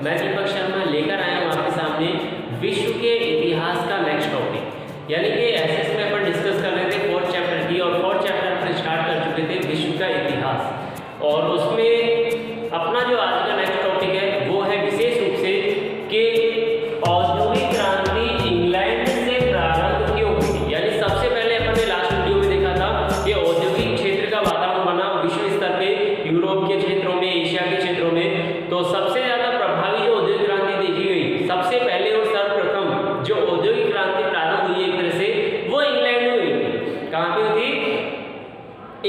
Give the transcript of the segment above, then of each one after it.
मैं दीपक शर्मा लेकर आया हूँ आपके सामने विश्व के इतिहास का नेक्स्ट टॉपिक, यानी कि एसएस में अपन डिस्कस कर रहे थे 4th चैप्टर की, और 4th चैप्टर अपन स्टार्ट कर चुके थे विश्व का इतिहास। और उसमें अपना जो आज का नेक्स्ट टॉपिक है वो है विशेष रूप से कि औद्योगिक क्रांति इंग्लैंड से प्रारंभ क्यों हुई। यानी सबसे पहले अपन ने लास्ट वीडियो में देखा था कि औद्योगिक क्षेत्र का वातावरण बना विश्व स्तर पे, यूरोप के क्षेत्रों में, एशिया के क्षेत्रों में। तो सबसे ज्यादा प्रभावी जो औद्योगिक क्रांति देखी गई, सबसे पहले और सर्वप्रथम जो औद्योगिक क्रांति प्रारंभ हुई एक तरह से, वो इंग्लैंड में हुई थी। कहाँ पे हुई थी?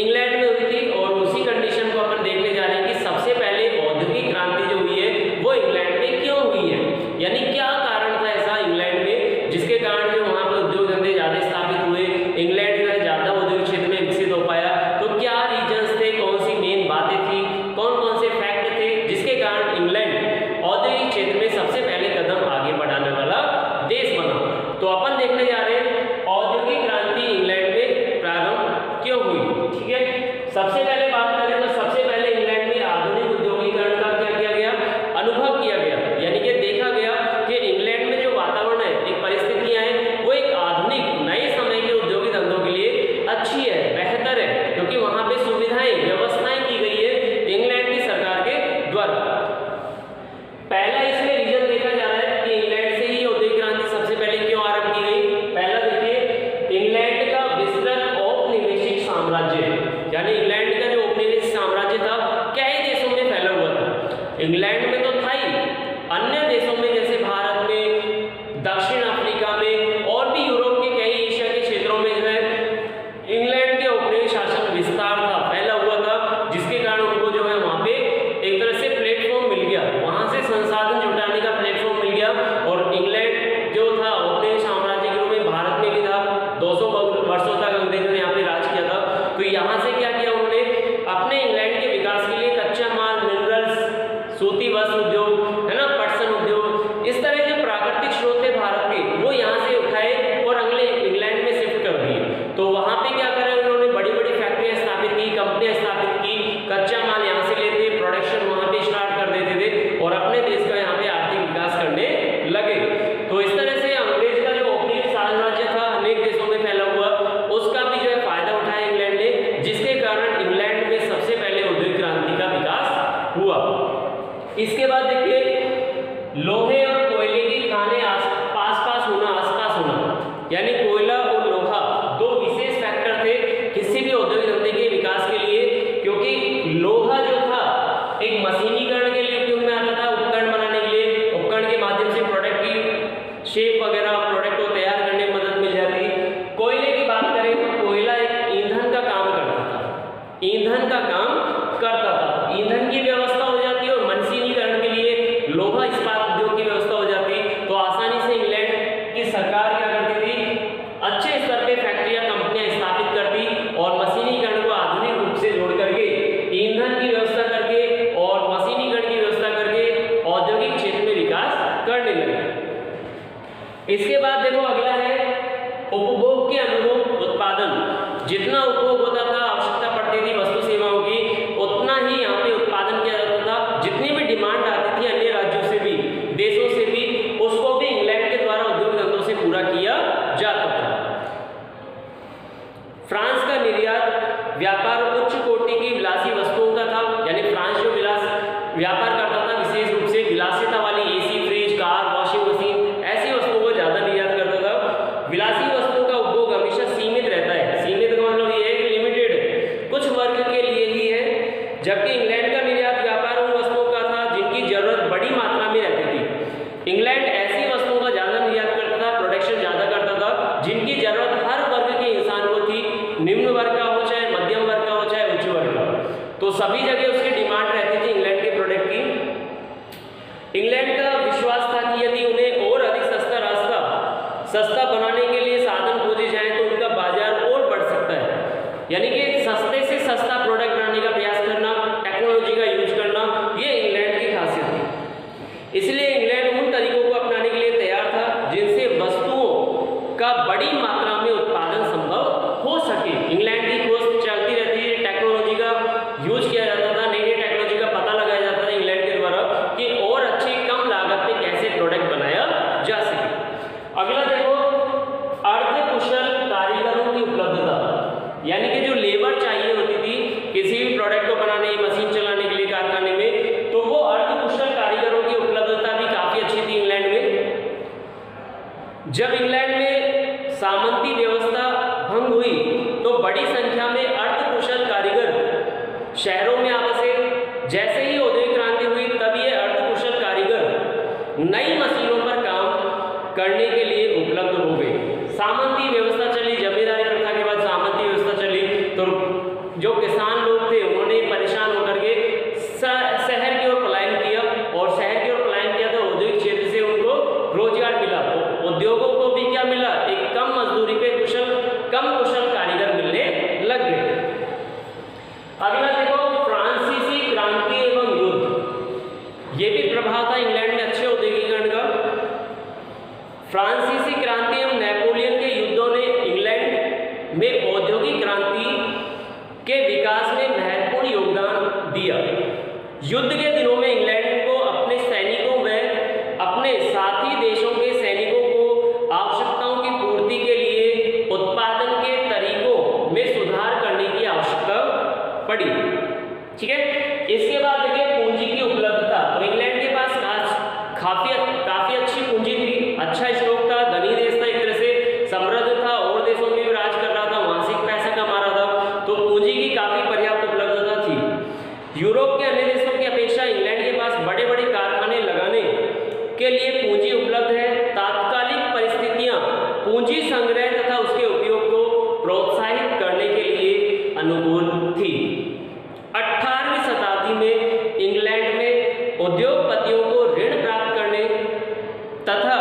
इंग्लैंड में हुई थी। और उसी कंडीशन को अपन देखने जा रहे हैं कि सबसे पहले औद्योगिक क्रांति जो हुई है वो इंग्लैंड में क्यों हुई है, यानी क्या कारण था ऐसा इंग्लैंड में जिसके कारण जो वहाँ पे उद्योग धंधे ज्यादा स्थापित हुए, इंग्लैंड जो है ज्यादा औद्योगिक क्षेत्र में विकसित हो पाया। तो क्या रीजन्स थे, कौन सी मेन बातें थी, कौन कौन से फैक्ट थे जिसके कारण इंग्लैंड औद्योगिक क्षेत्र में सबसे पहले कदम आगे बढ़ाने वाला देश बना। तो अपन देखने जा रहे हैं औद्योगिक क्रांति इंग्लैंड में प्रारंभ क्यों हुई। ठीक है, सबसे पहले बात करें तो सबसे पहले इंग्लैंड में आधुनिक उद्योगीकरण का क्या किया गया, अनुभव किया गया। यानी कि देखा गया कि इंग्लैंड में जो वातावरण है, एक परिस्थितियां हैं, वो एक आधुनिक नए समय के उद्योगिक धंधों के लिए अच्छी है, बेहतर है, क्योंकि वहां पे सुविधाएं, व्यवस्थाएं की गई है इंग्लैंड की सरकार के द्वारा। पहला इसमें रीजन देखा जा रहा है कि इंग्लैंड से ही औद्योगिक क्रांति सबसे पहले क्यों आरंभ की गई। पहला देखिए, इंग्लैंड का विस्तृत औपनिवेशिक साम्राज्य, यानी इंग्लैंड का जो औपनिवेशिक साम्राज्य था कई देशों में फैला हुआ था। इंग्लैंड में तो था ही, अन्य देशों में जैसे भारत में, दक्षिण अफ्रीका में और भी यूरोप के कई एशिया के क्षेत्रों में जो है इंग्लैंड के औपनिवेशिक शासन विस्तार था, फैला हुआ था, जिसके कारण उनको जो है वहां पे एक तरह से प्लेटफॉर्म मिल गया, वहां से संसाधन जुटाने का प्लेटफॉर्म मिल गया। और इंग्लैंड जो था औपनिवेशिक साम्राज्य के रूप में भारत में भी था, 200 वर्षों तक अंग्रेजों ने यहाँ पे राज किया था। तो यहाँ से क्या किया उन्होंने, अपने इंग्लैंड के विकास के लिए कच्चा माल, मिनरल्स, सूती वस्त्र उद्योग, है ना, पटसन उद्योग, इस तरह के प्राकृतिक स्रोत थे भारत के, वो यहाँ से उठाए और अगले इंग्लैंड में शिफ्ट कर दिए। तो वहां पे क्या करा उन्होंने, बड़ी बड़ी फैक्ट्रियां स्थापित की, कंपनियां स्थापित की, कच्चा माल यहाँ से लेते, प्रोडक्शन वहां पे स्टार्ट कर देते थे और अपने देश का यहाँ पे आर्थिक विकास करने लगे। तो इस तरह से अंग्रेज का जो औपनिवेशिक साम्राज्य था अनेक देशों में फैला हुआ, उसका भी जो है फायदा उठाया इंग्लैंड ने, जिसके कारण इंग्लैंड में सबसे पहले औद्योगिक क्रांति का विकास हुआ। इसके बाद देखिए, लोहे और कोयले की खानें आसपास होना, यानी कोयला और लोहा दो विशेष फैक्टर थे किसी भी औद्योगिक धंधे के विकास के लिए, क्योंकि लोहा जो था एक मशीनीकरण के लिए उपयोग में आता था, उपकरण बनाने के लिए, उपकरण के माध्यम से प्रोडक्ट की शेप वगैरह, प्रोडक्ट को तैयार करने में मदद मिल जाती। कोयले की बात करें तो कोयला एक ईंधन का काम करता था, ईंधन का काम करता था, ईंधन की व्यवस्था हो जाती है, और मशीनीकरण के लिए लोहा इस्पात उद्योग की व्यवस्था हो जाती। तो आसानी से इंग्लैंड की सरकार क्या करती थी, अच्छे स्तर पे फैक्ट्रियां, कंपनियां स्थापित करती और मशीनीकरण को आधुनिक रूप से जोड़ करके, ईंधन की व्यवस्था करके और मशीनीकरण की व्यवस्था करके औद्योगिक क्षेत्र में विकास करने लगे। इसके बाद देखो अगला है उपभोग के अनुरूप उत्पादन। जितना उपभोग होता था, आवश्यकता पड़ती थी वस्तु सेवाओं की, उतना ही यहाँ पे उत्पादन किया जाता था। जितनी भी डिमांड आती थी अन्य राज्यों से भी, देशों से भी, उसको भी इंग्लैंड के द्वारा उद्योग धंधों से पूरा किया जाता था। फ्रांस का निर्यात व्यापार उच्च कोटि की विलासी वस्तुओं का था, यानी फ्रांस जो व्यापार करता था विशेष रूप से विलासिता वाली AC, fridge, car, washing machine, ऐसी वस्तुओं को ज्यादा निर्यात करता था। विलासी वस्तुओं का उपभोग हमेशा सीमित रहता है, सीमित का मतलब ये है कि लिमिटेड, कुछ वर्ग के लिए ही है, जबकि इंग्लैंड का निर्यात व्यापार उन वस्तुओं का था जिनकी जरूरत बड़ी मात्रा में रहती थी। इंग्लैंड ऐसी वस्तुओं का ज्यादा निर्यात करता था, प्रोडक्शन ज्यादा करता था जिनकी जरूरत हर वर्ग के इंसान को थी, निम्न वर्ग का हो, चाहे मध्यम वर्ग का हो, चाहे उच्च वर्ग का, तो सभी जगह उसकी डिमांड रहती थी इंग्लैंड के प्रोडक्ट की। इंग्लैंड का विश्वास था कि यदि उन्हें और अधिक सस्ता बनाने के लिए साधन खोजे जाए तो उनका बाजार और बढ़ सकता है, यानी कि सस्ते से सस्ता प्रोडक्ट बनाने का प्रयास करना, टेक्नोलॉजी का यूज करना, ये इंग्लैंड की खासियत थी। इसलिए इंग्लैंड उन तरीकों को अपनाने के लिए तैयार था जिनसे वस्तुओं का बड़ी मात्रा में उत्पादन संभव हो सके। इंग्लैंड की खोज चलती रहती है, टेक्नोलॉजी का यूज किया जाता था, नई नई टेक्नोलॉजी का पता लगाया जाता था इंग्लैंड के द्वारा कि और अच्छे कम जैसे ही औद्योगिक क्रांति हुई तब ये अर्धकुशल कारीगर नई मशीनों पर काम करने के लिए उपलब्ध हो गए। सामंती व्यवस्था चली, जमींदारी प्रथा के बाद सामंती व्यवस्था चली, तो जो किसान लोग थे उन्होंने परेशान होकर के शहर की ओर पलायन किया, और शहर की ओर पलायन किया तो औद्योगिक क्षेत्र से उनको रोजगार मिला। तो उद्योगों को भी क्या मिला, एक कम मजदूरी पे कम कुशल कारीगर मिलने लग गए। अगला देखो, फ्रांसीसी क्रांति एवं युद्ध, ये भी प्रभाव था इंग्लैंड में अच्छे औद्योगिकरण का। फ्रांसीसी क्रांति एवं नेपोलियन के युद्धों ने इंग्लैंड में औद्योगिक क्रांति के विकास में महत्वपूर्ण योगदान दिया। युद्ध के दिनों में इंग्लैंड को अपने सैनिकों व अपने साथी देशों के सैनिकों को आवश्यकताओं की पूर्ति के लिए उत्पादन के तरीकों में सुधार करने की आवश्यकता पड़ी। ठीक है, इसके बाद देखिए पूंजी की उपलब्धता। तो इंग्लैंड के पास काफी अच्छी पूंजी थी, अच्छा स्टॉक था, धनी देश था, एक तरह से समृद्ध था, और देशों में भी राज कर रहा था, मासिक पैसा कमा रहा था, तो पूंजी की काफी पर्याप्त उपलब्धता थी। यूरोप के अन्य देशों की अपेक्षा इंग्लैंड के पास बड़े बड़े कारखाने लगाने के लिए पूंजी उपलब्ध है। तात्कालिक परिस्थितियां पूंजी संग्रह तथा उसके उपयोग को प्रोत्साहित करने के लिए अनुकूल थी। 18वीं शताब्दी में इंग्लैंड में उद्योगपतियों को ऋण प्राप्त करने तथा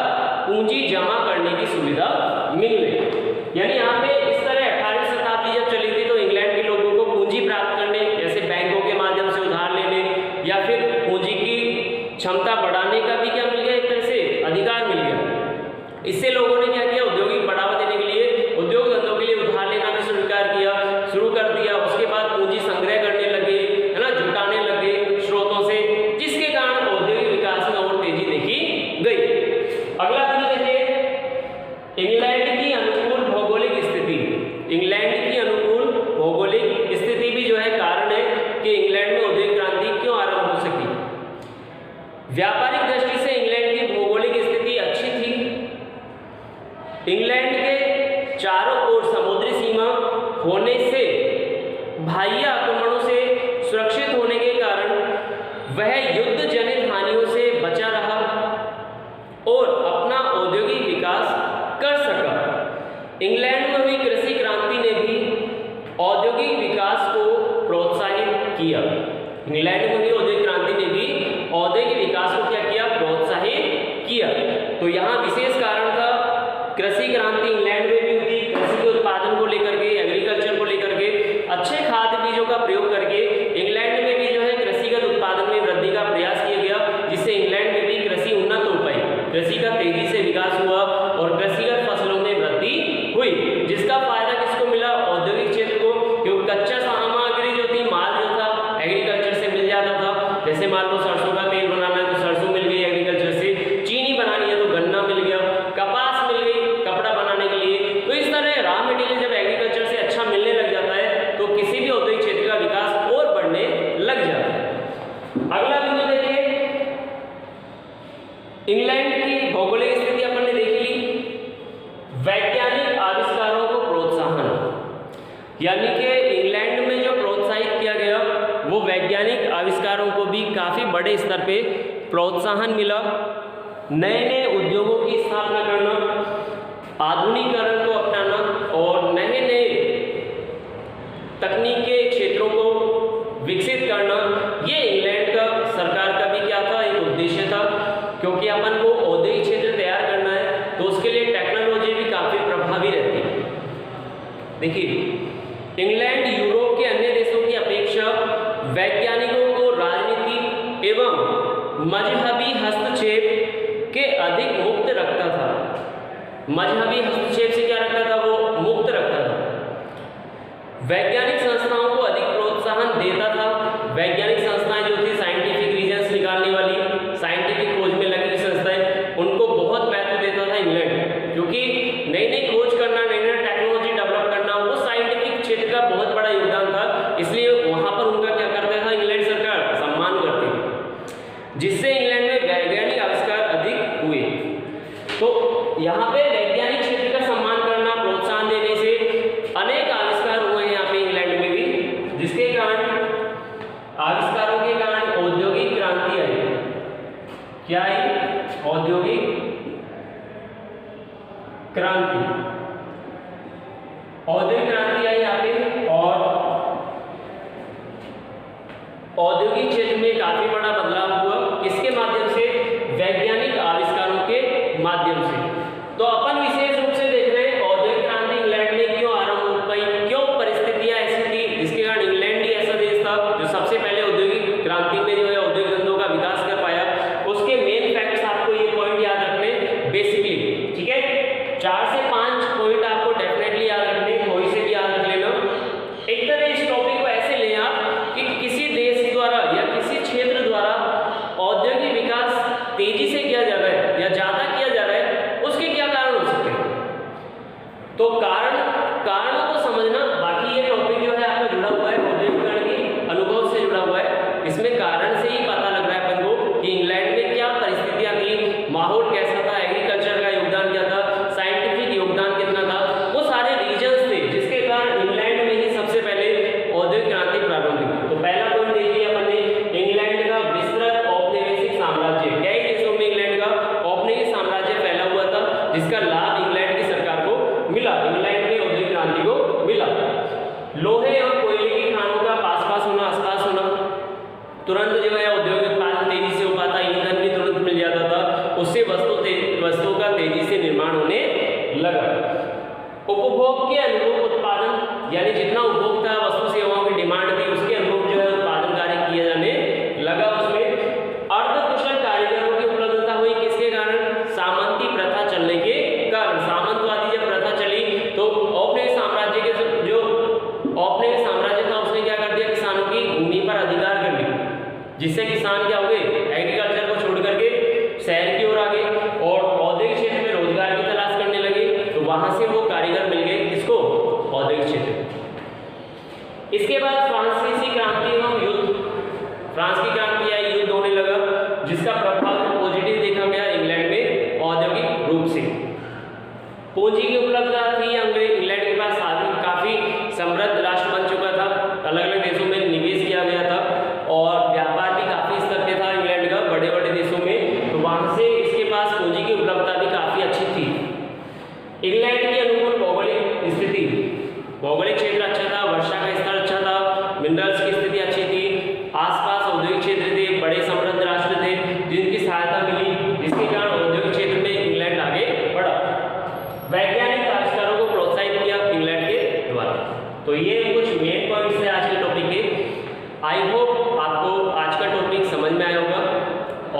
पूंजी जमा करने की सुविधा मिल गई। यानी यहाँ पे इस तरह 18वीं शताब्दी जब चली थी तो इंग्लैंड के लोगों को पूंजी प्राप्त करने, जैसे बैंकों के माध्यम से उधार लेने या फिर पूंजी की क्षमता बढ़ाने का भी क्या मिल गया, एक तरह से अधिकार मिल गया। इससे लोगों ने क्या किया, उद्योगिक बढ़ावा देने के लिए उद्योग धंधों के लिए उधार लेना भी शुरू कर दिया। उसके बाद पूंजी संग्रह करने लगे, है ना, जुटाने लगे स्रोतों से, जिसके कारण औद्योगिक विकास में और तेजी देखी गई। अगला बिंदु देखिए, इंग्लैंड की अनुकूल भौगोलिक स्थिति। इंग्लैंड की अनुकूल भौगोलिक स्थिति भी जो है कारण है कि इंग्लैंड में औद्योगिक क्रांति क्यों आरंभ हो सकी। व्यापारिक दृष्टि से इंग्लैंड की भौगोलिक स्थिति अच्छी थी। इंग्लैंड के चारों ओर समुद्री सीमा होने से बाह्य आक्रमणों से सुरक्षित होने के कारण वह युद्ध जनित हानियों से बचा रहा और अपना औद्योगिक विकास कर सका। इंग्लैंड में हुई कृषि क्रांति ने भी औद्योगिक विकास को प्रोत्साहित किया। इंग्लैंड में हुई औद्योगिक क्रांति ने भी औद्योगिक विकास को क्या किया, प्रोत्साहित किया। तो यहाँ विशेष कारण था कृषि क्रांति इंग्लैंड में भी हुई, कृषि के उत्पादन को लेकर के, एग्रीकल्चर को लेकर के, अच्छे खाद बीजों का प्रयोग करके इंग्लैंड में भी जो है कृषिगत उत्पादन में वृद्धि का प्रयास किया गया, जिससे इंग्लैंड में भी कृषि उन्नत हो पाई, कृषि का तेजी से विकास हुआ और कृषिगत फसलों में वृद्धि हुई, जिसका फायदा किसको मिला, औद्योगिक क्षेत्र को, क्योंकि कच्चा सामग्री जो थी, माल जो था एग्रीकल्चर से मिल जाता था। जैसे मान लो सरसों का तेल बनाना है तो सरसों मिल गई एग्रीकल्चर से, चीनी बनानी है तो गन्ना मिल गया, कपास मिल गई कपड़ा बनाने के लिए। तो इस तरह रॉ मटेरियल जब एग्रीकल्चर से अच्छा मिलने लग जाता है तो किसी भी औद्योगिक क्षेत्र का विकास और बढ़ने लग जाता है। अगला बिंदु देखिए, इंग्लैंड की भौगोलिक स्थिति अपन ने देख ली। वैज्ञानिक आविष्कारों को प्रोत्साहन, यानी कि इंग्लैंड में जो प्रोत्साहित किया गया वो वैज्ञानिक आविष्कारों को भी काफी बड़े स्तर पे प्रोत्साहन मिला। नए नए उद्योगों की स्थापना करना, आधुनिकीकरण को अपनाना और नए नए तकनीक के क्षेत्रों को विकसित करना, ये इंग्लैंड का सरकार का भी क्या था, एक उद्देश्य था। क्योंकि अपन को औद्योगिक क्षेत्र तैयार करना है तो उसके लिए टेक्नोलॉजी भी काफी प्रभावी रहती है। देखिए, इंग्लैंड यूरोप के अन्य देशों की अपेक्षा वैज्ञानिकों को राजनीति एवं मजहबी हस्तक्षेप के अधिक मुक्त रखता था। मजहबी हस्तक्षेप से क्या रखता था, वो मुक्त रखता था। वैज्ञानिक संस्थाओं को अधिक प्रोत्साहन देता था। वैज्ञानिक संस्थाएं जो थी, साइंटिफिक रीजन्स निकालने वाली, साइंटिफिक खोज में लगी हुई संस्थाएं, उनको बहुत महत्व देता था इंग्लैंड, क्योंकि नई नई खोज करना, नई नई टेक्नोलॉजी डेवलप करना, वो साइंटिफिक क्षेत्र का बहुत बड़ा योगदान था। इसलिए वहां पर उनका क्या करता था इंग्लैंड सरकार, सम्मान करती थी, जिससे इंग्लैंड में वैज्ञानिक आविष्कार अधिक हुए। तो यहाँ पे वैज्ञानिक क्षेत्र का सम्मान करना, प्रोत्साहन देने से अनेक आविष्कार हुए हैं यहाँ पे इंग्लैंड में भी, जिसके कारण, आविष्कारों के कारण क्या आई? औद्योगिक क्रांति। औद्योगिक क्रांति आई यहाँ पे, और औद्योगिक क्षेत्र में काफी बड़ा बदलाव हुआ। किसके माध्यम से? वैज्ञानिक आविष्कारों के माध्यम से। तो अपन विशेष रूप से देख रहे हैं औद्योगिक क्रांति इंग्लैंड में क्यों आरंभ हो पाई, क्यों परिस्थितियां ऐसी थी जिसके कारण इंग्लैंड ही ऐसा देश था जो सबसे पहले औद्योगिक क्रांति में जो है औद्योगिक धंधों का विकास कर पाया। उसके मेन फैक्ट्स आपको ये पॉइंट याद रखने बेसिकली, ठीक है? 4 से 5 पॉइंट आपको डेफिनेटली याद रखने, कोई से भी याद रख लेना। एक तरह इस टॉपिक को ऐसे ले आप कि किसी देश द्वारा या किसी क्षेत्र द्वारा औद्योगिक विकास तेजी से किया जा रहा है या ज्यादा किया जा रहा है, उसके क्या कारण हो सकते हैं। तो कारणों को समझना। बाकी ये टॉपिक जो है आपका जुड़ा हुआ है औद्योगिकरण के अनुभव से जुड़ा हुआ है। इसमें कारण से ही पता लग रहा है अपन को कि इंग्लैंड में क्या परिस्थितियां थी, माहौल कैसा था, एग्रीकल्चर का योगदान क्या था, साइंटिफिक योगदान कितना था, वो सारे रीजन्स थे जिसके कारण इंग्लैंड में ही सबसे पहले औद्योगिक क्रांति प्रारंभ हुई। तो पहला पॉइंट देखिए अपन ने, इंग्लैंड का विस्तृत औपनिवेशिक साम्राज्य। कई देशों में इंग्लैंड का औपनिवेशिक साम्राज्य फैला हुआ था जिसका लाभ इंग्लैंड की सरकार को मिला, इंग्लैंड में औद्योगिक क्रांति को मिला। लोहे और कोयले की खानों का आसपास होना, तुरंत जो है औद्योगिक उत्पादन तेजी से हो पाता, ईंधन भी तुरंत मिल जाता था, उससे वस्तुओं का तेजी से निर्माण होने लगा। उपभोग के अनुरूप उत्पादन, यानी जितना उपभोग था, वस्तु सेवाओं की डिमांड थी, उसके अनुरूप जो है उत्पादन कार्य किया जाने लगा। उसमें अर्धकुशल कारीगरों की उपलब्धता हुई। किसके कारण? सामंती प्रथा चलने के कारण। सामंतवादी जब प्रथा चली तो औपनिवेशिक साम्राज्य के जो औपनिवेशिक साम्राज्य था उसने क्या कर दिया, किसानों की भूमि पर अधिकार कर लिया, जिससे किसान क्या हो गए, एग्रीकल्चर को छोड़ करके शहर की ओर आ गए और औद्योगिक क्षेत्र में रोजगार की तलाश करने लगे। तो वहां से वो कारीगर मिल गए, किसको? औद्योगिक क्षेत्र। इसके बाद फ्रांसीसी क्रांति एवं युद्ध। फ्रांस की क्रांति आई, युद्ध होने लगा, जिसका प्रभाव पॉजिटिव देखा गया इंग्लैंड में औद्योगिक रूप से। पूंजी की उपलब्धता थी, इंग्लैंड के पास काफी समृद्ध राष्ट्र बन चुका था, अलग अलग देशों में निवेश किया गया था और व्यापार भी काफी स्तर पे था इंग्लैंड का बड़े बड़े देशों में। तो वहां से इसके पास पूंजी की उपलब्धता भी काफी अच्छी थी। इंग्लैंड की अनुकूल भौगोलिक स्थिति, भौगोलिक क्षेत्र अच्छा था, वर्षा का स्तर अच्छा था, मिनरल्स की स्थिति अच्छी थी, आसपास औद्योगिक क्षेत्र थे, बड़े समृद्ध राष्ट्र थे जिनकी सहायता मिली, जिसके कारण औद्योगिक क्षेत्र में इंग्लैंड आगे बढ़ा। वैज्ञानिक आविष्कारों को प्रोत्साहित किया इंग्लैंड के द्वारा। तो ये कुछ मेन पॉइंट्स है आज के टॉपिक के। आई होप आपको आज का टॉपिक समझ में आया होगा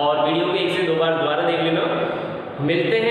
और वीडियो को 1 से 2 बार दोबारा देख लेना। मिलते हैं